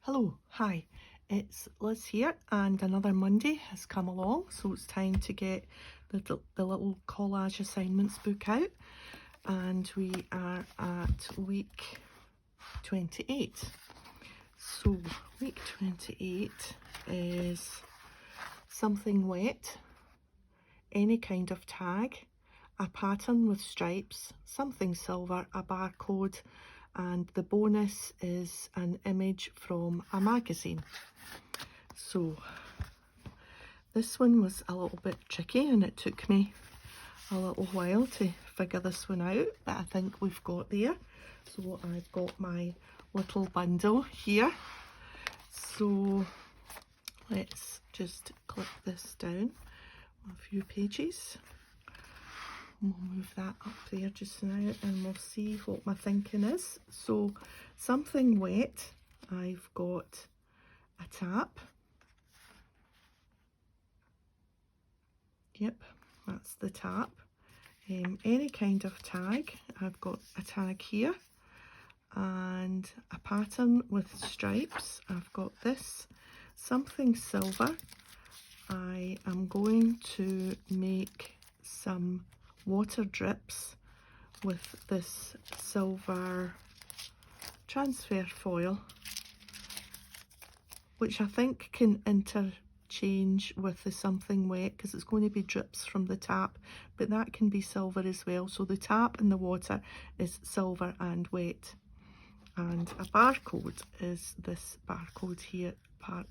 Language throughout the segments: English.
Hello, hi, it's Liz here, and another Monday has come along, so it's time to get the little collage assignments book out, and we are at week 28. So week 28 is something wet, any kind of tag, a pattern with stripes, something silver, a barcode, and the bonus is an image from a magazine. So this one was a little bit tricky and it took me a little while to figure this one out, but I think we've got there. So I've got my little bundle here. So let's just clip this down a few pages. We'll move that up there just now and we'll see what my thinking is. So something wet, I've got a tap. Yep, that's the tap. Any kind of tag, I've got a tag here. And a pattern with stripes, I've got this. Something silver, I am going to make some water drips with this silver transfer foil, which I think can interchange with the something wet because it's going to be drips from the tap, but that can be silver as well. So the tap and the water is silver and wet. And a barcode is this barcode here part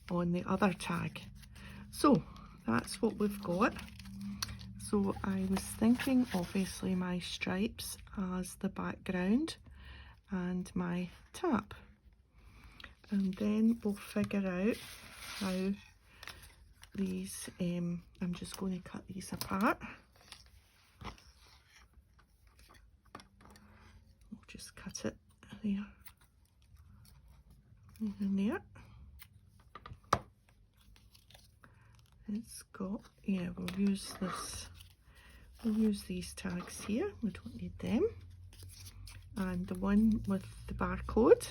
on the other tag. So that's what we've got. So I was thinking obviously my stripes as the background and my tap, and then we'll figure out how these, I'm just going to cut these apart. We'll just cut it there and there. It's got, yeah, we'll use this. We'll use these tags here, we don't need them. And the one with the barcode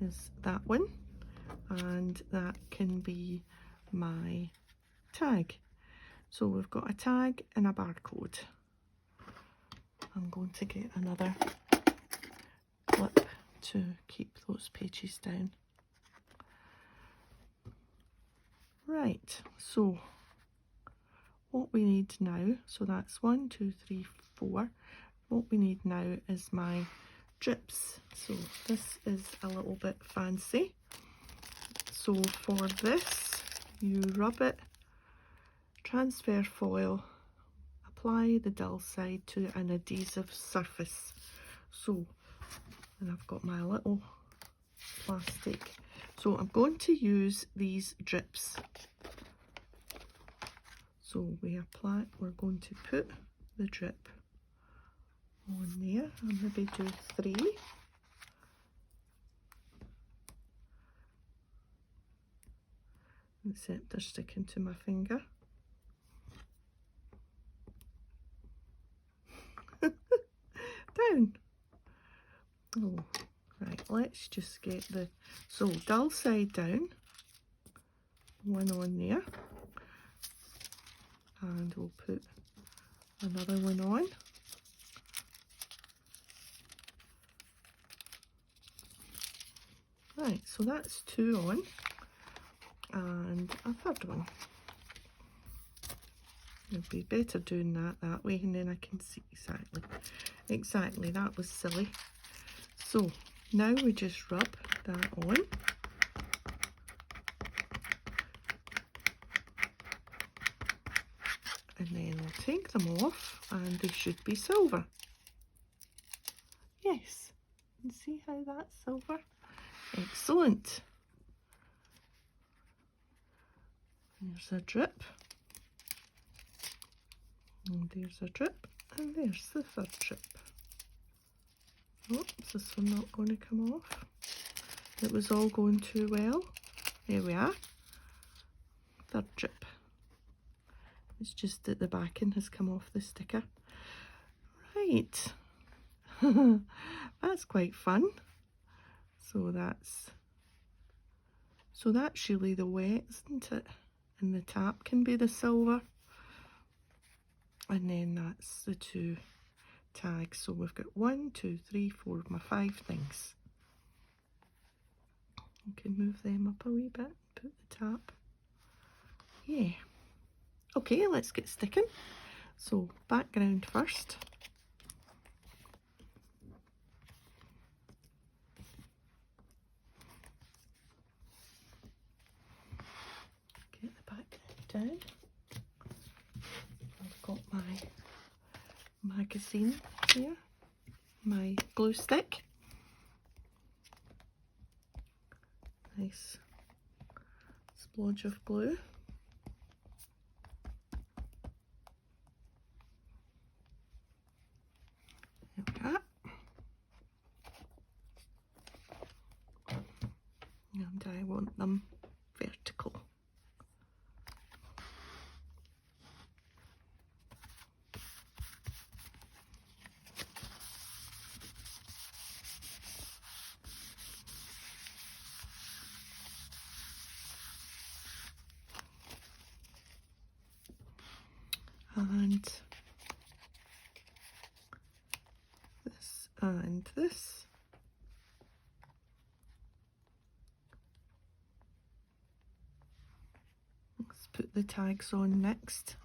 is that one, and that can be my tag. So we've got a tag and a barcode. I'm going to get another clip to keep those pages down. Right, so what we need now, so that's 1, 2, 3, 4. What we need now is my drips. So this is a little bit fancy. So for this, you rub it, transfer foil, apply the dull side to an adhesive surface. So, and I've got my little plastic. So I'm going to use these drips. So we're going to put the drip on there and maybe do 3. Except they're sticking to my finger. Down. Oh, right, let's just get the, so dull side down, one on there. And we'll put another one on. Right, so that's 2 on, and a third one. It'd be better doing that way, and then I can see exactly, that was silly. So now we just rub that on. And then we'll take them off and they should be silver. Yes, you see how that's silver? Excellent. There's a drip. And there's a drip. And there's the third drip. Oh, is this one not going to come off? It was all going too well. There we are. Third drip. It's just that the backing has come off the sticker. Right. That's quite fun. So that's really the wet, isn't it? And the tap can be the silver. And then that's the 2 tags. So we've got 1, 2, 3, 4, my 5 things. You can move them up a wee bit, put the tap. Yeah. Okay, let's get sticking. So background first. Get the background down. I've got my magazine here, my glue stick. Nice splodge of glue. There we are. And I want them vertical. And this and this. Let's put the tags on next.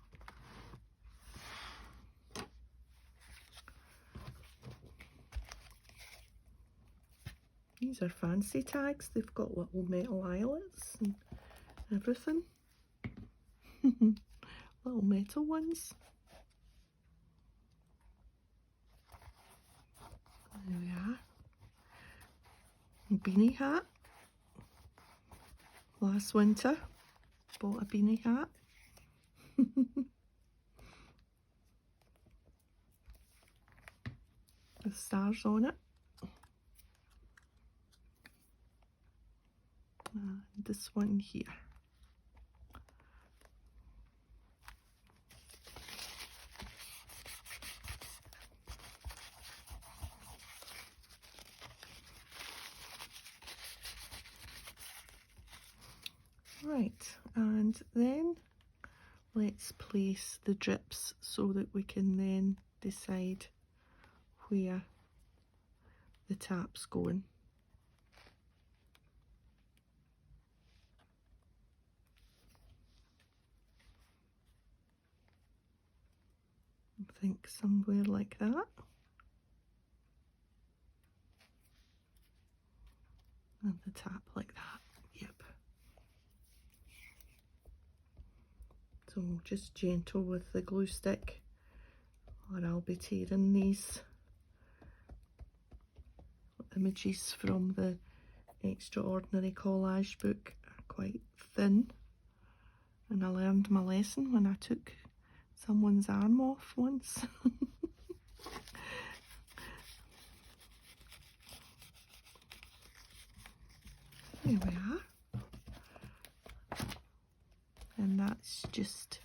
These are fancy tags. They've got little metal eyelets and everything. Little metal ones. There we are. Beanie hat. Last winter, bought a beanie hat. With stars on it. And this one here. Right, and then let's place the drips so that we can then decide where the tap's going. I think somewhere like that. And the tap like that. Yep. So just gentle with the glue stick, or I'll be tearing these images from the Extraordinary Collage book. Are quite thin, and I learned my lesson when I took someone's arm off once. There we are. And that's just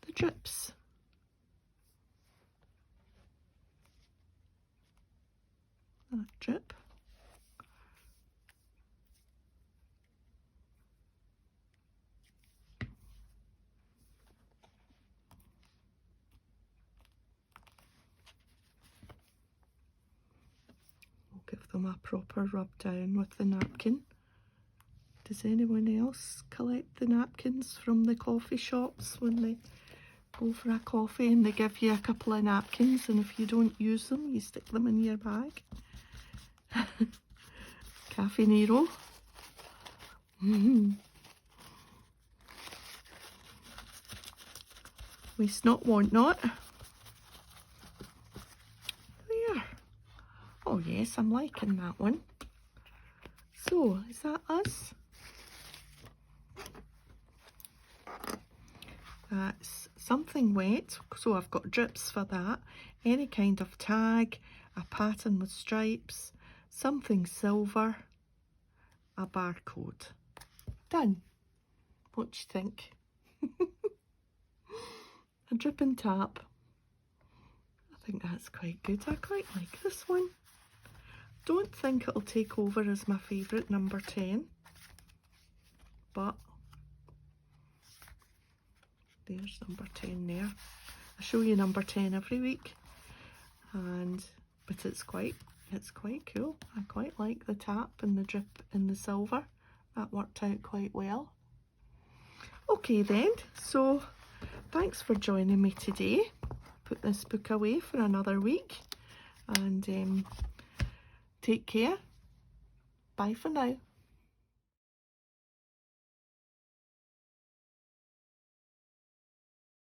the drips. That drip. We'll give them a proper rub down with the napkin. Does anyone else collect the napkins from the coffee shops when they go for a coffee and they give you a couple of napkins, and if you don't use them, you stick them in your bag? Cafe Nero. Waste not, want not. There. Oh yes, I'm liking that one. So, is that us? That's something wet, so I've got drips for that. Any kind of tag, a pattern with stripes, something silver, a barcode. Done. What do you think? A drip and tap. I think that's quite good. I quite like this one. Don't think it'll take over as my favourite, number 10, but there's number 10 there. I show you number 10 every week, but it's quite cool. I quite like the tap and the drip in the silver. That worked out quite well. Okay then, so thanks for joining me today. Put this book away for another week, and take care. Bye for now.